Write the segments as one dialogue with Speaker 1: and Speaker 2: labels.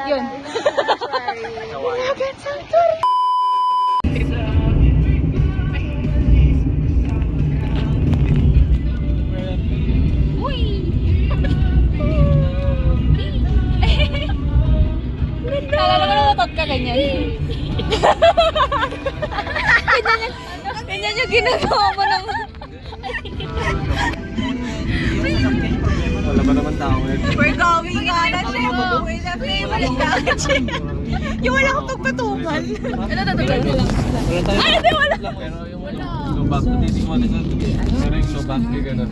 Speaker 1: Yun. Uy! Nalala mo na matot ka ganyan. Ganyan yung ginagawa mo ng...
Speaker 2: Wala ba naman tao eh?
Speaker 1: We're going on a trip with a favorite country. Yung wala kang tugtutugan. Ano natutugan mo lang? Ay, hindi wala!
Speaker 2: Pero yung go back to this one is pero yung go back to gano'n.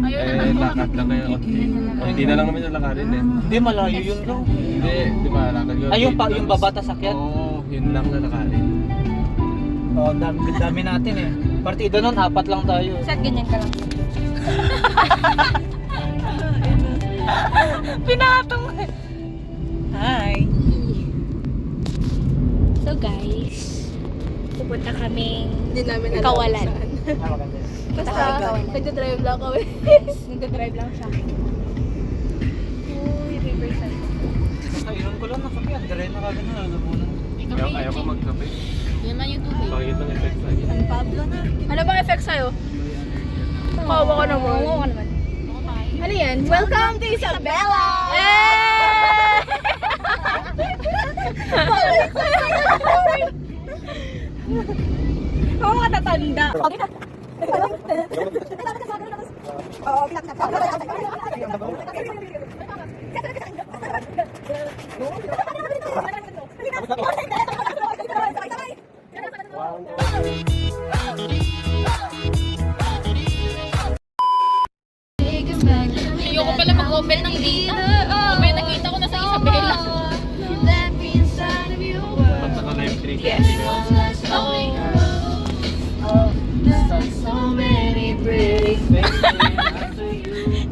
Speaker 2: Eh, lakad lang ngayon. Hindi na lang naman yung lakarin eh.
Speaker 3: Hindi, malayo yun daw.
Speaker 2: Hindi, di ba lakad yun?
Speaker 3: Ay, yung babata sakyan?
Speaker 2: Oo, yun lang na lakarin.
Speaker 3: Oo, dami natin eh. Partido nun, 4 lang tayo.
Speaker 1: Saan ganyan ka lang? Pinatong mo. Hi. So guys, pupunta kaming Kawalan. Basta, nagdadrive lang kami. Nagdadrive lang siya. Uy, Riverside.
Speaker 3: Kailan ko lang nakapian. Dire na kagad na lalamunan.
Speaker 2: Ayaw ko magkape.
Speaker 1: Yan man yung tubig.
Speaker 2: Bakit ang effect sa'yo?
Speaker 1: San Pablo na. Ano bang effect sa'yo? Kawawa ka naman. Kawawa ka naman. Ano yan? Welcome to Isabela! Oo, matatanda.
Speaker 4: Ayoko pala mag-open ng data. May nakita ko na sa Isabela.
Speaker 2: Basta ko na yung 3.
Speaker 1: Yes.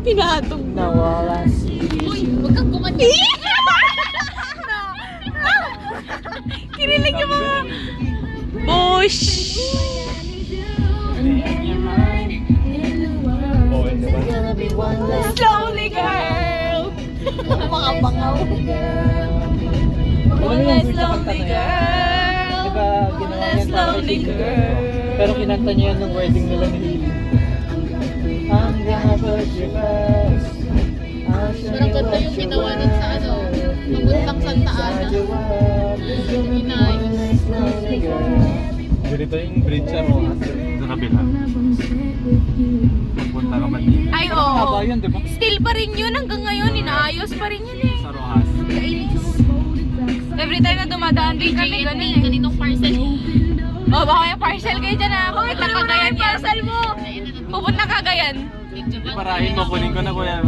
Speaker 1: Pinatong.
Speaker 3: Nawala si
Speaker 4: Uy, huwag kang kumati.
Speaker 1: Kinilig yung mga... Bush!
Speaker 2: Oo, di ba?
Speaker 1: Slowly, girl! Mga bangaw. Slowly, girl!
Speaker 3: Diba, ginawa niya para
Speaker 1: Slowly,
Speaker 3: kay Sino?
Speaker 1: girl!
Speaker 3: Pero kinanta niya yan ng wedding nila ni Lily. I'm gonna put you first.
Speaker 4: Parang ganda yung ginawa nun sa ano, papuntang Santa Ana. Inayos.
Speaker 2: Ganito yung bridge sa Rojas. Sa kabila. Pagpunta ka man dito.
Speaker 1: Ay,
Speaker 3: Haba
Speaker 1: oo.
Speaker 3: yun, diba?
Speaker 1: Still pa rin yun hanggang ngayon. Inaayos pa rin yun eh.
Speaker 2: Sa Rojas.
Speaker 1: Every time na dumadaan din kami, ganun eh.
Speaker 4: Ganitong parcel.
Speaker 1: Oh, baka may parcel kayo dyan ah. Pupunta Cagayan yan. Parcel mo! Pupunta Cagayan.
Speaker 2: Parahin mo, kunin ko na kuya.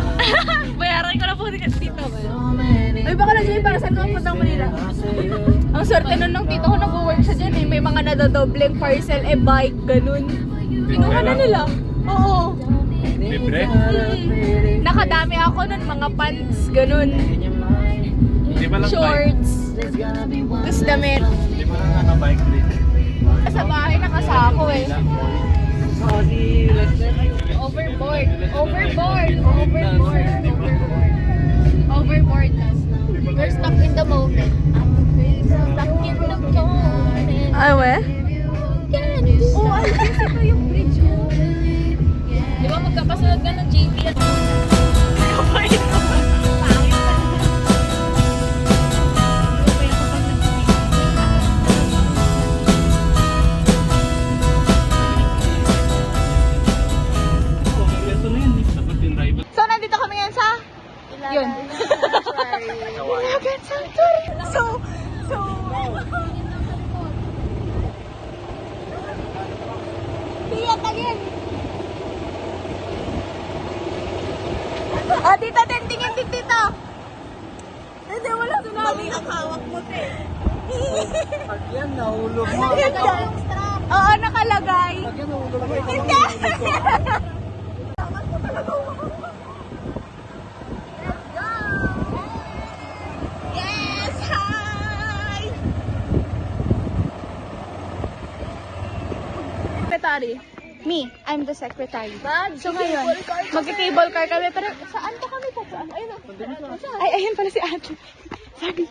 Speaker 1: Bayaran ko na po dito. Ay, baka nandiyan yung parcel ko puntang Manila. Ang swerte nun ng tito ko, nag-work siya dyan eh. May mga nadadobleng parcel, bike, ganun. Pinuha na nila. Oo.
Speaker 2: Libre?
Speaker 1: Nakadami ako nun, mga pants, ganun.
Speaker 2: Di ba lang bike?
Speaker 1: Shorts. Tapos damit.
Speaker 2: Di ba lang ano bike ride?
Speaker 1: Sa bahay nakasako eh.
Speaker 4: Overboard. Overboard. Overboard.
Speaker 1: Overboard.
Speaker 4: We're stuck in the moment. Stuck in the moment.
Speaker 1: Ay, we?
Speaker 4: Oh, ay, ito yung bridge. Di ba magkakasunod ka ng JP at
Speaker 2: Dapat yung rival.
Speaker 1: So, nandito kami ngayon sa... Yun. Ilagan Sanctuary. So... Tiyak again. Ah, tita, tentingin din, tita. Hindi, wala sinabi. Mali ang hawak mo, te.
Speaker 3: Pag yan, nahulog mo.
Speaker 1: Oo, nakalagay.
Speaker 3: Pag yan, nahulog mo.
Speaker 1: Hindi. Yes, hi! Secretary. Me, I'm the secretary. So ngayon, mag-cable car kami. Pero saan pa kami pupunta? Ay, ayun pala si ate. Sorry.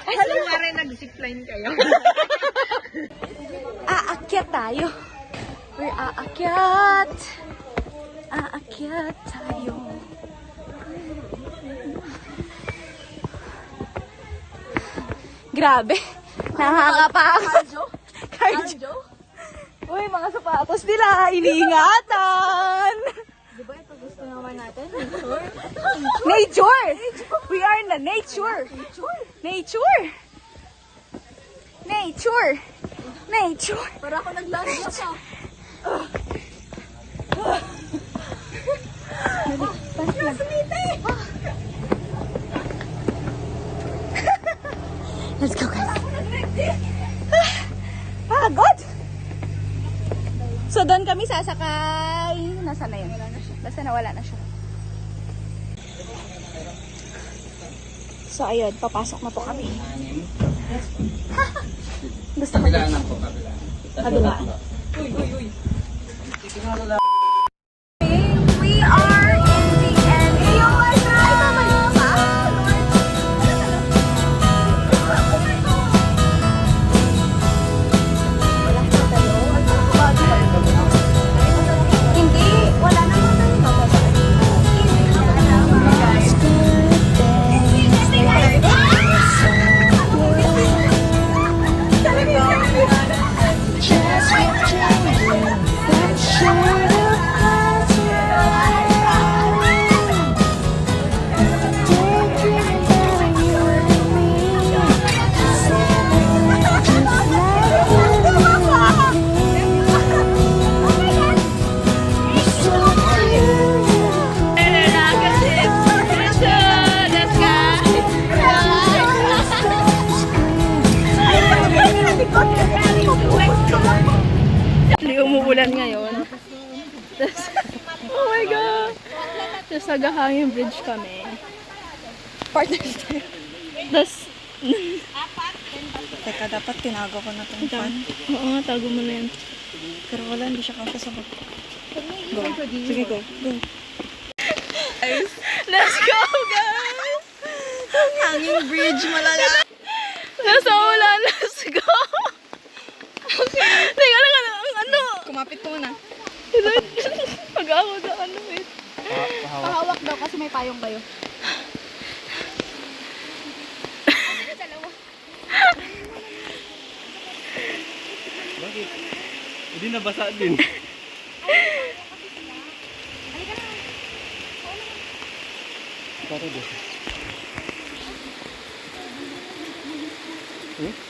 Speaker 4: Alam mo rin nag-zipline kayo.
Speaker 1: Aakyat tayo. We're aakyat. Aakyat tayo. Grabe. Nakakapagod. Cardio? Uy, mga sapatos nila. Iniingatan. Diba ito gusto naman natin? Nature! We are in the nature! Nature! Nature! Nature! Para ako naglalakad siya. Let's go, guys. Pagod! So, doon kami sasakay. Nasaan na yun? Basta nawala na siya. So, ayun. Papasok na po kami. Gusto ko.
Speaker 3: Kabilaan po, kabilaan.
Speaker 1: Kabilaan. We are in the end. Ay, babalik pa? Hindi, wala naman umuulan ngayon. Oh my God! Tapos nag-hanging bridge kami. Partners tayo. Tapos, teka, dapat tinago ko na itong fan. Oo nga, tago mo na yan. Pero wala, hindi siya kakasabot. Go. Sige, go. Go. Let's go, guys! Hanging bridge, malala. Nasa ulan, let's go! Teka lang, ano? Kumapit ko muna. Pag-awag ang ano eh. Pahawak daw kasi may payong kayo.
Speaker 2: Bakit? Hindi nabasa din.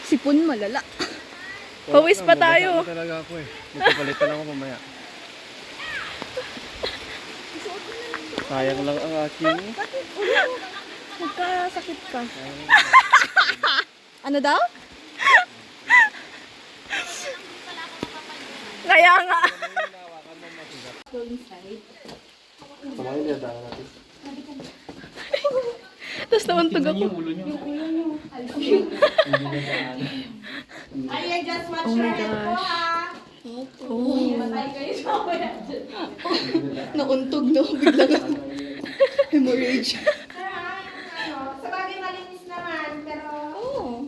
Speaker 1: Sipon malala. Pawis pa tayo.
Speaker 2: Mabasa talaga ako eh. Magpapalitan ako mamaya. Sayang lang ang aking.
Speaker 1: Magkasakit ka. Ano daw? Kaya nga. Go inside.
Speaker 2: Kumain niya dahil natin.
Speaker 1: Tapos nauntog ako. Oh my gosh. Oh. Nauntog no. Biglang hemorrhage.
Speaker 5: Sa bagay malinis naman, pero...
Speaker 1: Oh.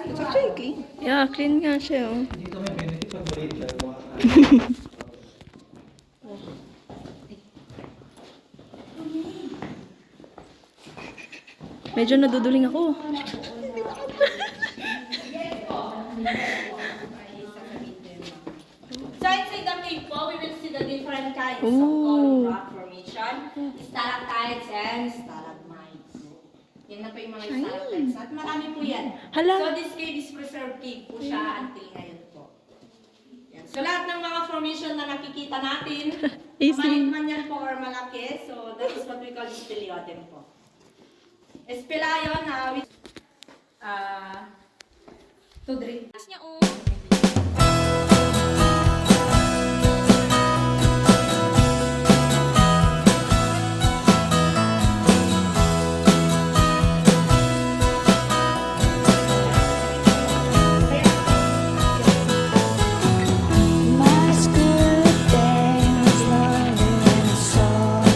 Speaker 1: It's actually clean. Yeah, clean nga siya. Oh.
Speaker 3: Dito may benefit pag maliit lang.
Speaker 1: Medyo naduduling ako.
Speaker 5: So inside the cave po, we will see the different kinds of
Speaker 1: Ooh.
Speaker 5: rock formation. Stalactites and stalagmites. Yan na po yung mga stalactites. At marami po yan.
Speaker 1: Hala.
Speaker 5: So this cave is preserved cave po siya until ngayon po. Yan. So lahat ng mga formation na nakikita natin,
Speaker 1: Easy.
Speaker 5: maliit man yan po or malaki, so that is what we call speleotem po. Espelayon na to drink.
Speaker 6: My school days running in a song.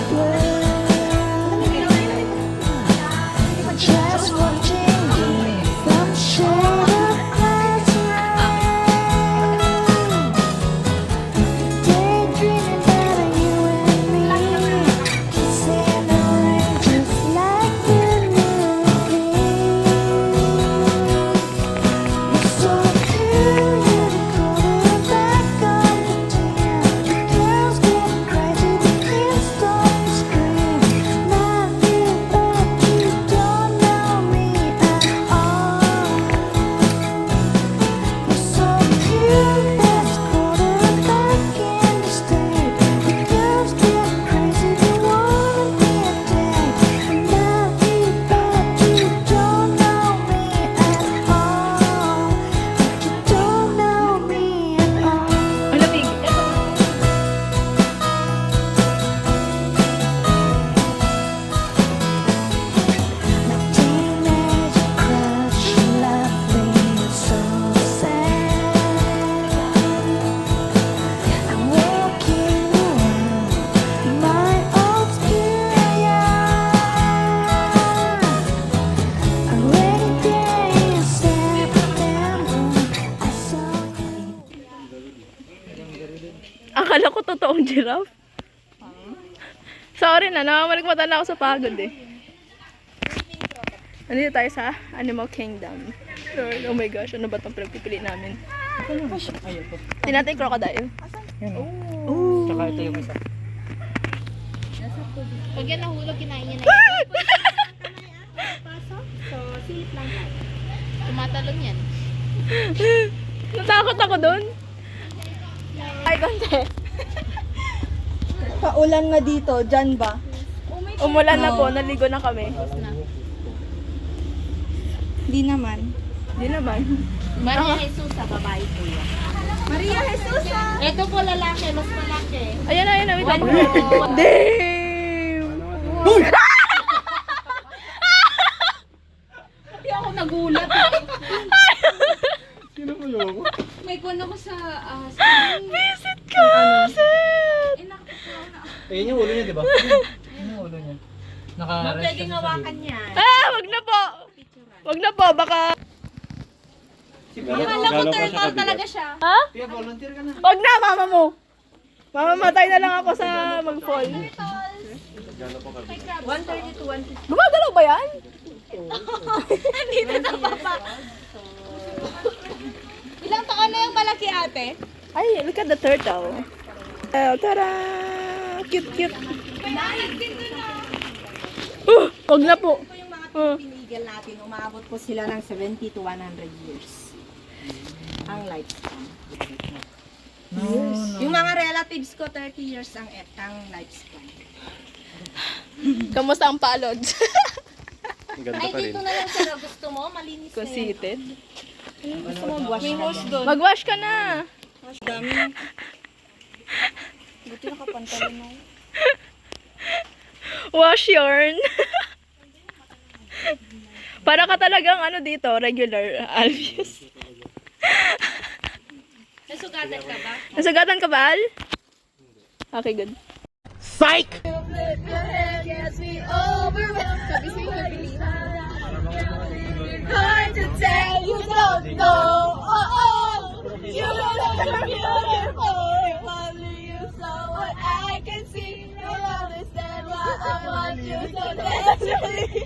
Speaker 1: giraffe? Sorry na, namamaligmata na ako sa pagod eh. Nandito tayo sa Animal Kingdom. Lord, oh my gosh, ano ba itong pinagpipili namin?
Speaker 3: Ayun po.
Speaker 1: Hindi natin yung crocodile.
Speaker 3: Yan o. Tsaka ito yung isa.
Speaker 4: Pag yan nahulog, kinain niya na
Speaker 5: So, silip lang tayo.
Speaker 4: Tumatalon yan.
Speaker 1: Natakot ako dun. Ay, konti. Paulan na dito, dyan ba? Umulan na po, naligo na kami.
Speaker 5: Di naman.
Speaker 1: Di naman.
Speaker 5: Maria Jesus sa babae po yan. Maria Jesus ah! Ito po lalaki, mas malaki.
Speaker 1: Ayan na, ayan na. Wait lang.
Speaker 5: 1
Speaker 1: Damn!
Speaker 4: Hindi ako nagulat.
Speaker 3: Sino po yun?
Speaker 4: May kuno ko sa...
Speaker 1: Visit ka! Sid!
Speaker 3: Ayun yung ulo niya, di ba? Ayun yung ulo niya. Naka-rest
Speaker 5: Pwedeng hawakan yan.
Speaker 1: Ah, wag na po! Wag na po, baka...
Speaker 2: Akala ko turtle talaga
Speaker 5: siya.
Speaker 1: Ha?
Speaker 3: Pia, volunteer ka na.
Speaker 1: Wag na, mama mo! Mamamatay na lang ako sa mag-fall.
Speaker 2: Gano'n po kami?
Speaker 5: 130 to 150.
Speaker 1: Gumagalaw ba yan?
Speaker 5: Dito na baba. Ilang taon na yung malaki ate?
Speaker 1: Ay, look at the turtle. Tara! Cute, cute.
Speaker 5: Pinahit din doon na.
Speaker 1: Wag na po.
Speaker 5: Ito yung mga pinigil natin. Umabot po sila ng 70 to 100 years. Ang lifespan. Yung mga relatives ko, 30 years ang lifespan.
Speaker 1: Kamusta ang palod?
Speaker 2: Ang ganda
Speaker 5: Ay,
Speaker 2: pa rin.
Speaker 5: dito na lang sila. Gusto mo? Malinis na yun.
Speaker 1: Conceited.
Speaker 5: Gusto mo wash na doon.
Speaker 1: Mag-wash ka na.
Speaker 5: Wash dami. Buti nakapantalon mo.
Speaker 1: Wash yarn. Para ka talagang ano dito, regular Albius.
Speaker 5: Nasugatan ka ba?
Speaker 1: Nasugatan ka ba, Al? Okay, good.
Speaker 3: Psych!
Speaker 1: Hard to tell, you don't know. Oh, oh, you look beautiful. If only you saw what I can see, you'll understand why I want you so desperately.